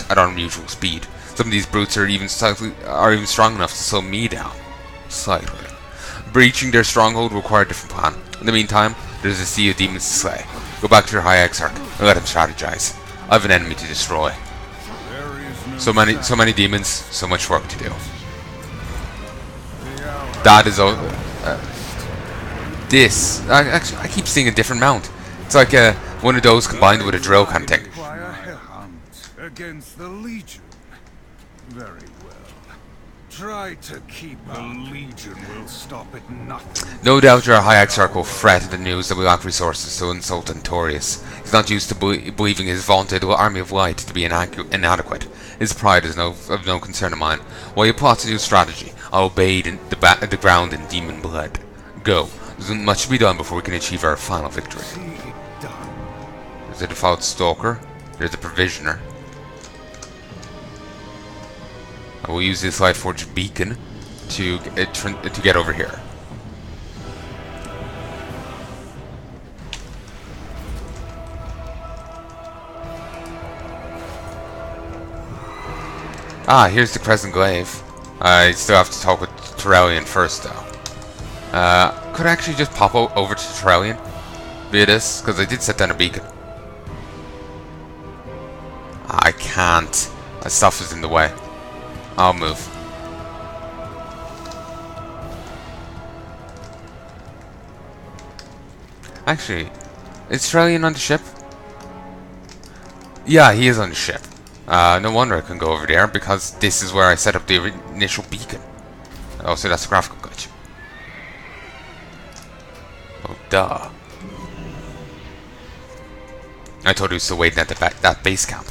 at unusual speed. Some of these brutes are even strong enough to slow me down slightly. Breaching their stronghold will require a different plan. In the meantime, there's a sea of demons to slay. Go back to your High Exarch and let him strategize. I have an enemy to destroy. So many demons, so much work to do. That is this. Actually, I keep seeing a different mount. It's like one of those combined with a drill kind of thing. Against the Legion. Very well. Try to keep the Legion will stop at nothing. No doubt your High Exarch will fret at the news that we lack resources to insult Notorious. He's not used to believing his vaunted army of light to be inadequate. His pride is of no concern of mine. While you plot a new strategy, I will bathe the ground in demon blood. Go. There's much to be done before we can achieve our final victory. There's a default stalker. There's a provisioner. I will use this Lightforged beacon to get over here. Ah, here's the Crescent Glaive. I still have to talk with Terrellian first, though. Could I actually just pop over to Terrellian via this? Because I did set down a beacon. I can't. My stuff is in the way. I'll move. Actually, is Terrellian on the ship? Yeah, he is on the ship. No wonder I can go over there, because this is where I set up the initial beacon. Oh, so that's a graphical glitch. Oh, duh. I told you he was still waiting at that base camp.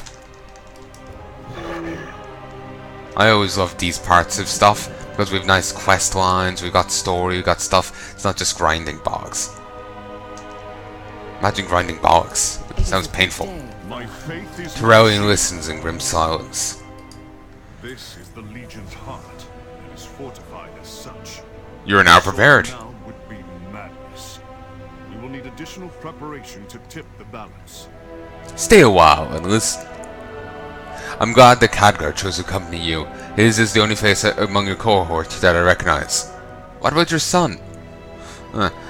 I always love these parts of stuff, because we have nice quest lines, we've got story, we've got stuff. It's not just grinding bogs. Imagine grinding bogs. It sounds painful. Terrellian listens in grim silence. This is the Legion's heart, and is fortified as such. You are now prepared. Now would be madness. We will need additional preparation to tip the balance. Stay a while and listen. I'm glad that Khadgar chose to accompany you. His is the only face among your cohort that I recognize. What about your son?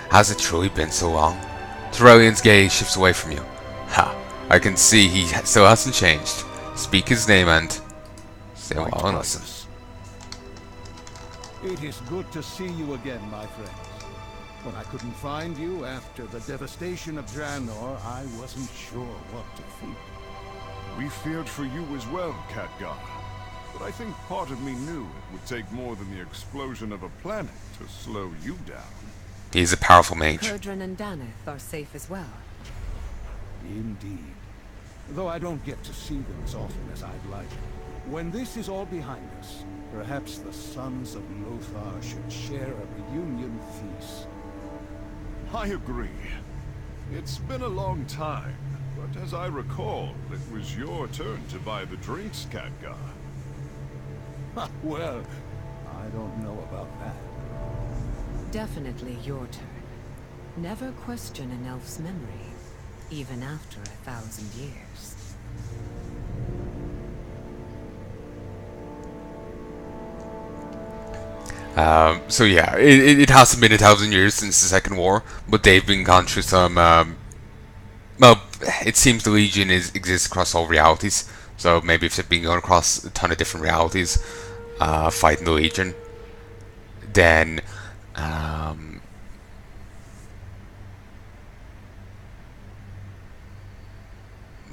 Has it truly been so long? Terrellian's gaze shifts away from you. Ha! I can see he still hasn't changed. Speak his name and stay a while and listen. It is good to see you again, my friends. When I couldn't find you after the devastation of Draenor, I wasn't sure what to think. We feared for you as well, Khadgar. But I think part of me knew it would take more than the explosion of a planet to slow you down. He's a powerful mage. Kurdran and Daneth are safe as well. Indeed. Though I don't get to see them as often as I'd like. When this is all behind us, perhaps the sons of Lothar should share a reunion feast. I agree. It's been a long time, but as I recall, it was your turn to buy the drinks, Khadgar. Well, I don't know about that. Definitely your turn. Never question an elf's memory, even after 1,000 years. So yeah, it hasn't been 1,000 years since the Second War, but they've been gone through some, well, it seems the Legion exists across all realities, so maybe if they've been going across a ton of different realities, fighting the Legion, then,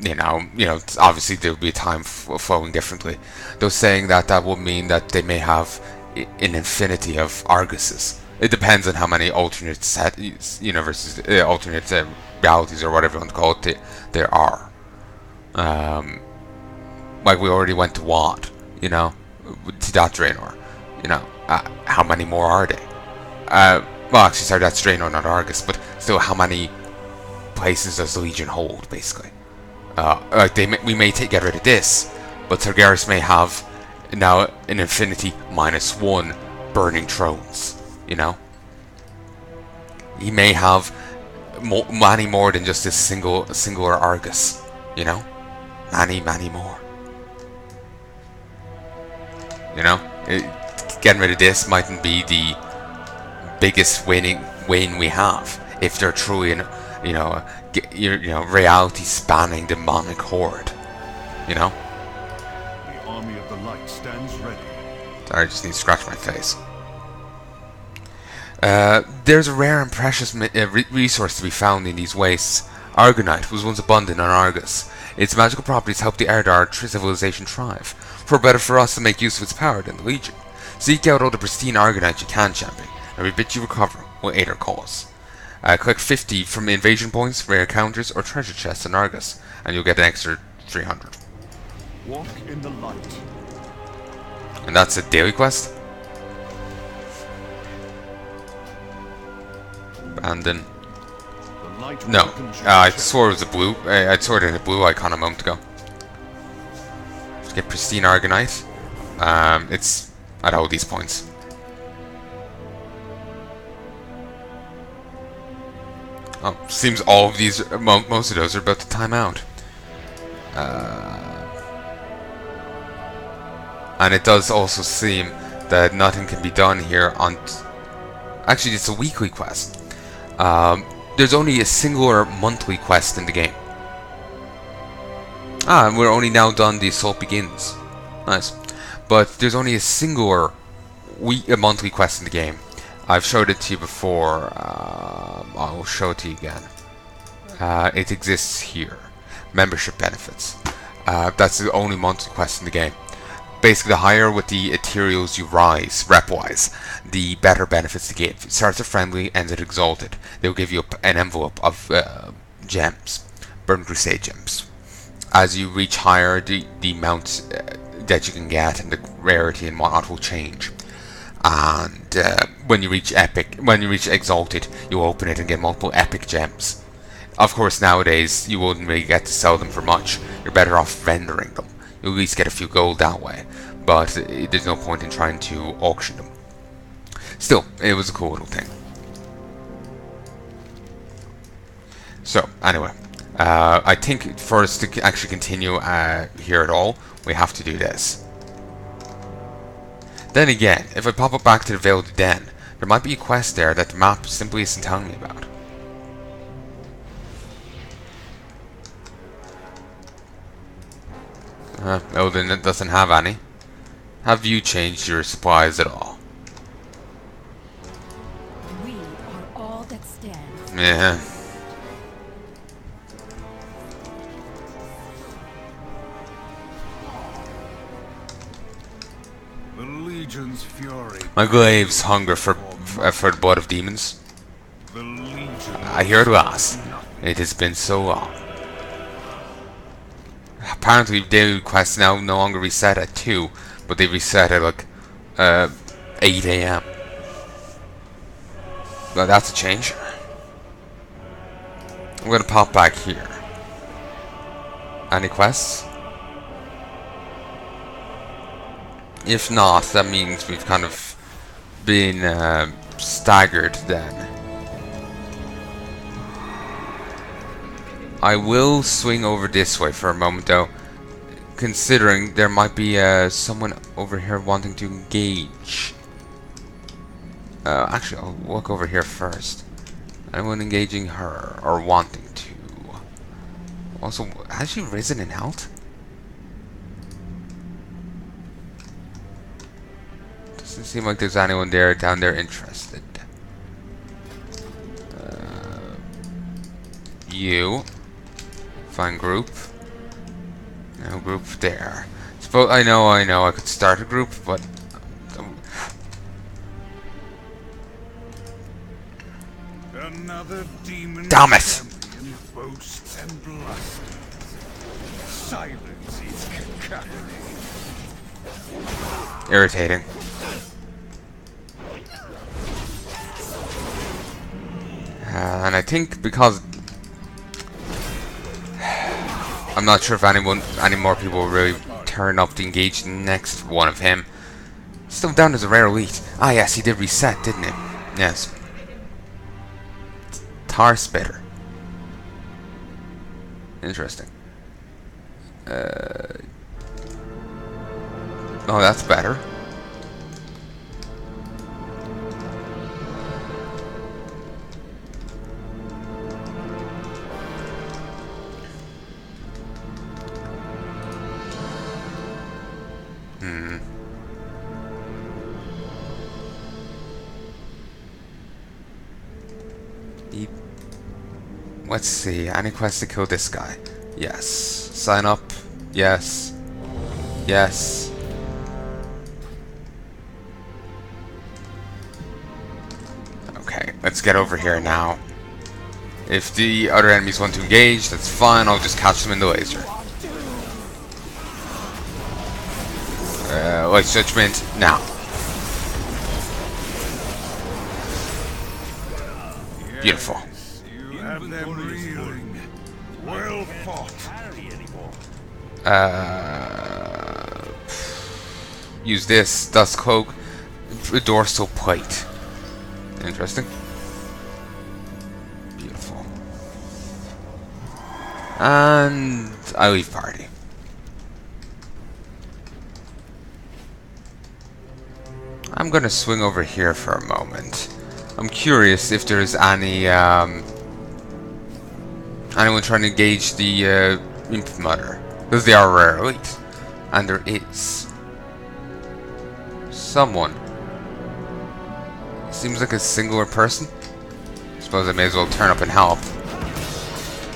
you know, obviously there will be a time flowing differently. Though saying that would mean that they may have an infinity of Arguses. It depends on how many alternate universes, alternate realities, or whatever you want to call it, there are. Like we already went to Wad, you know, to that Draenor. You know, how many more are they? Well, actually, sorry, that's Draenor, not Argus, but still, how many places does the Legion hold, basically? Like we may get rid of this, but Targaryen may have now an infinity -1 burning thrones. You know, he may have many more than just this singular Argus. You know, many more. You know, getting rid of this mightn't be the biggest win we have if they're truly in, reality spanning demonic horde. You know. The army of the light stands ready. Sorry, I just need to scratch my face. There's a rare and precious resource to be found in these wastes. Argonite was once abundant on Argus. Its magical properties help the Erdar civilization thrive. For better for us to make use of its power than the Legion. Seek out all the pristine Argonite you can, champion. Every bit you recover will aid our cause. Collect 50 from invasion points, rare encounters, or treasure chests in Argus, and you'll get an extra 300. Walk in the light. And that's a daily quest? Abandon. The light No, welcomes your I check. swore it was a blue. I swore it had a blue icon a moment ago. Let's get pristine Argonite. I'd hold these points. Oh, seems all of these, most of those are about to time out. And it does also seem that nothing can be done here on... Actually, it's a weekly quest. There's only a singular monthly quest in the game. And we're only now done the Assault Begins. Nice. But there's only a singular monthly quest in the game. I've showed it to you before. I will show it to you again. It exists here. Membership benefits. That's the only monthly quest in the game. Basically, the higher with the ethereals you rise, rep-wise, the better benefits the game. It starts at friendly, ends at exalted. They'll give you an envelope of gems, Burn Crusade gems. As you reach higher, the amount that you can get and the rarity and whatnot will change. And when you reach exalted, you'll open it and get multiple epic gems. Of course, nowadays you wouldn't really get to sell them for much. You're better off rendering them. You'll at least get a few gold that way, but there's no point in trying to auction them. Still, it was a cool little thing. So, anyway, I think for us to actually continue here at all, we have to do this. Then again, if I pop up back to the Veiled Den, there might be a quest there that the map simply isn't telling me about. No, then it doesn't have any. Have you changed your supplies at all? We are all that stands. Yeah. The Legion's fury. My glaives hunger for the blood of demons. The Legion. I hear it last. It has been so long. Apparently, daily quests now no longer reset at 2, but they reset at like 8 AM. Well, that's a change. I'm gonna pop back here. Any quests? If not, that means we've kind of been staggered then. I will swing over this way for a moment though, considering there might be someone over here wanting to engage. Actually, I'll walk over here first. Anyone engaging her, or wanting to. Also, has she risen in health? Doesn't seem like there's anyone down there interested. You. Find group. No group there. I know, I could start a group, but... Another demon. Damn it! Champion boasts and blusters. Silence is cacophony. Irritating. And I think because... I'm not sure if any more people will really turn up to engage the next one of him. Still down as a rare elite. Ah yes, he did reset, didn't he? Yes. Tar Spitter. Interesting. Oh, that's better. Hmm. Let's see. Any quest to kill this guy? Yes. Sign up. Yes. Yes. Okay, let's get over here now. If the other enemies want to engage, that's fine. I'll just catch them in the laser. Light Judgment now. Beautiful. You have them reeling. Well fought. Use this dust cloak. Dorsal plate. Interesting. Beautiful. And I leave party. I'm gonna swing over here for a moment. I'm curious if there's any anyone trying to engage the Imp Mother, because they are rare elite, and there is someone. Seems like a singular person. Suppose I may as well turn up and help.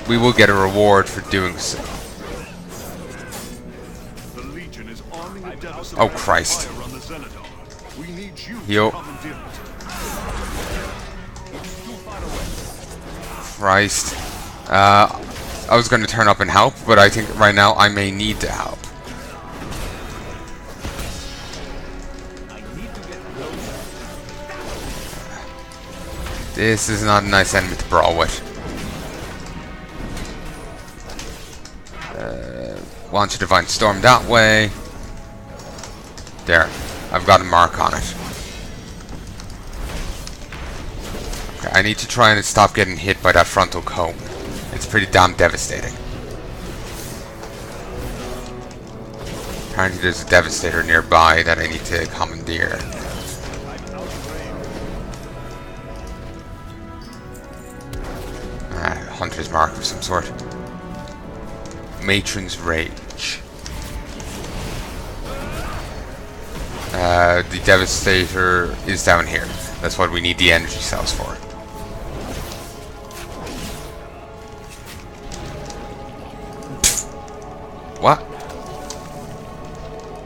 We will get a reward for doing so. The Legion is arming a Devas Oh Christ! on the Zenithar. We need you Yo. to commandeer it. Christ. I was going to turn up and help, but I think right now I may need to help. This is not a nice enemy to brawl with. Launch a Divine Storm that way. There. I've got a mark on it. Okay, I need to try and stop getting hit by that frontal cone. It's pretty damn devastating. Apparently there's a Devastator nearby that I need to commandeer. Hunter's mark of some sort. Matron's Rage. The Devastator is down here. That's what we need the energy cells for. What?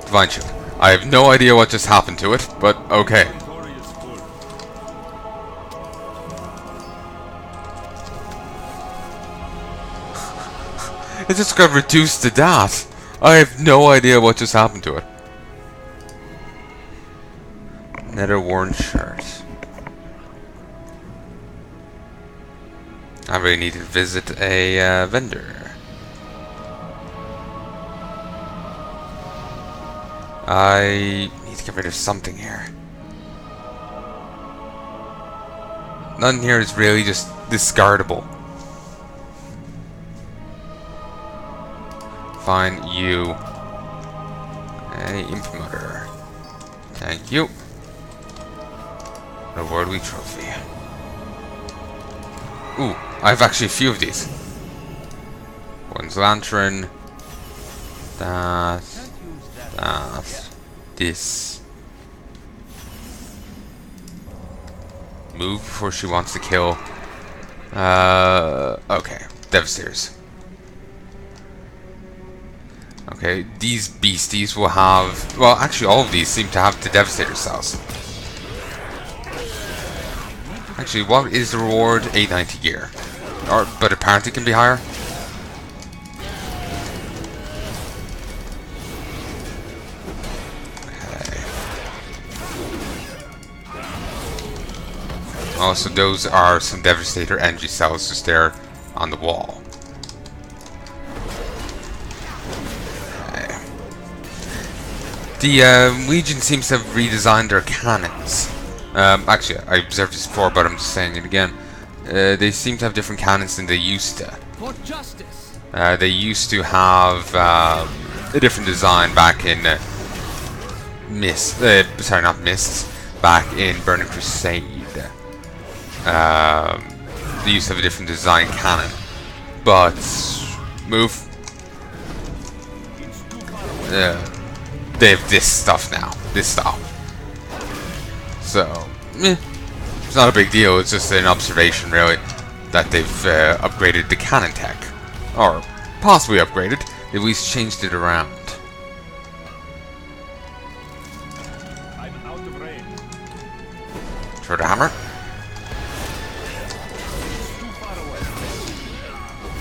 Divine Shield. I have no idea what just happened to it, but okay. It just got reduced to that. I have no idea what just happened to it. Nether worn shirt. I really need to visit a vendor. I need to get rid of something here. None here is really just discardable. Fine, you. Hey, Imp Mother. Thank you. Rewardly trophy. Ooh, I have actually a few of these. One's lantern. That. This. Move before she wants to kill. Okay. Devastators. Okay, these beasties will have... Well, actually all of these seem to have the Devastator cells. Actually, what is the reward? 890 gear. But apparently it can be higher. Okay. Also, those are some Devastator energy cells just there on the wall. The Legion seems to have redesigned their cannons. Actually, I observed this before, but I'm just saying it again. They seem to have different cannons than they used to. For justice. They used to have a different design back in sorry, not Mists. Back in Burning Crusade. They used to have a different design cannon, but move. they have this stuff now. This style. So, it's not a big deal. It's just an observation, really, that they've upgraded the cannon tech. Or possibly upgraded. They've at least changed it around. I'm out of range. Throw the hammer.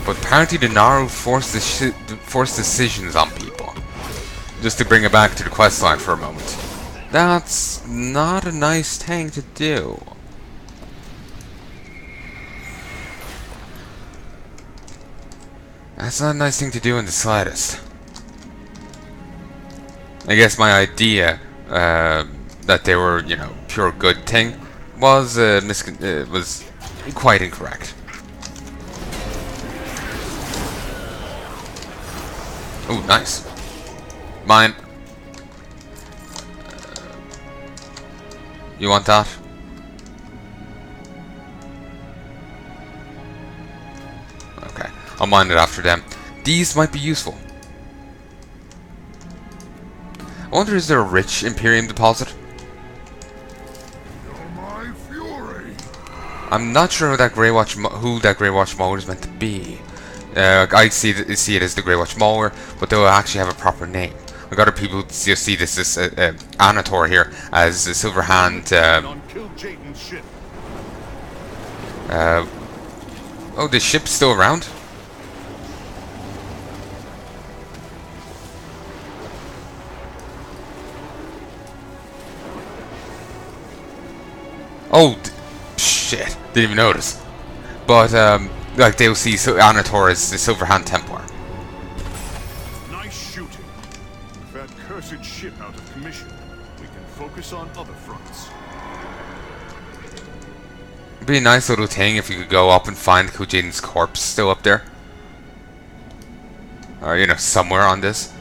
But apparently the Naru forced decisions on people. Just to bring it back to the questline for a moment. That's not a nice thing to do. That's not a nice thing to do in the slightest. I guess my idea that they were, you know, pure good thing was was quite incorrect. Ooh, nice. Mine. You want that? Okay, I'll mine it after them. These might be useful. I wonder, is there a rich Imperium deposit? My fury. I'm not sure who that Grey Watch Mauler is meant to be. I see it as the Grey Watch Mauler, but they'll actually have a proper name. I've got other people see this as Anator here as the Silver Hand. Oh, the ship's still around? Oh, shit! Didn't even notice. But like they'll see Anator as the Silver Hand Templar. Nice shooting. With that cursed ship out of commission, we can focus on other fronts. It'd be a nice little thing if you could go up and find Kujaden's corpse still up there. Or, you know, somewhere on this.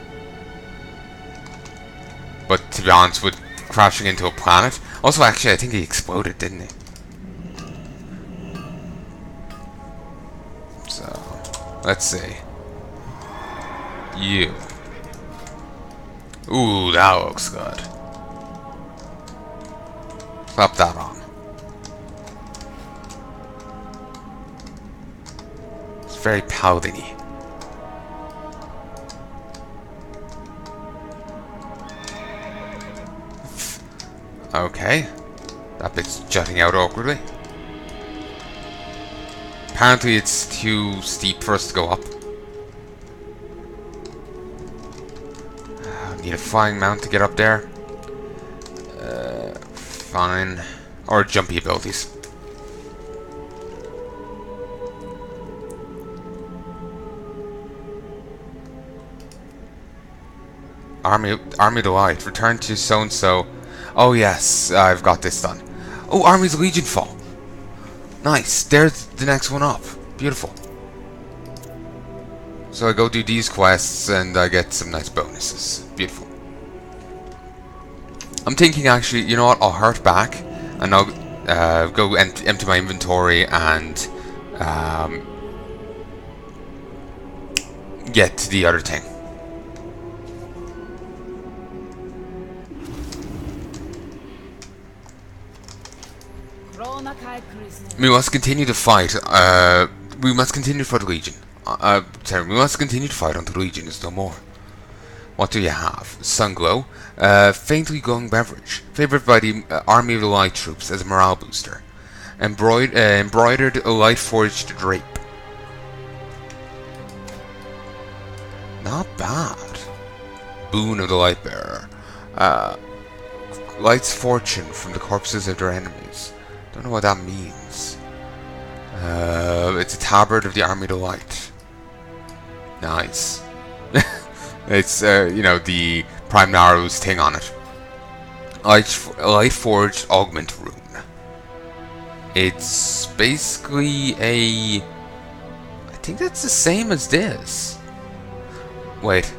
But to be honest, with crashing into a planet... Also, actually, I think he exploded, didn't he? So, let's see. You. Ooh, that looks good. Slap that on. It's very paladin-y. Okay. That bit's jutting out awkwardly. Apparently it's too steep for us to go up. Need a flying mount to get up there. Fine. Or jumpy abilities. Army of the Light. Return to so-and-so. Oh yes, I've got this done. Oh, Armies of Legion Fall. Nice. There's the next one up. Beautiful. So I go do these quests and I get some nice bonuses. Beautiful. I'm thinking actually, you know what? I'll hurt back and I'll go empty my inventory and get to the other thing. We must continue to fight. We must continue for the Legion. Sorry, we must continue to fight until the Legion is no more. What do you have? Sunglow. Faintly glowing beverage. Favored by the Army of the Light troops as a morale booster. Embroidered light forged drape. Not bad. Boon of the Light Bearer. Light's fortune from the corpses of their enemies. Don't know what that means. It's a tabard of the Army of the Light. Nice. It's, you know, the Prime Naru's thing on it. Light Forged Augment Rune. It's basically a... I think that's the same as this. Wait.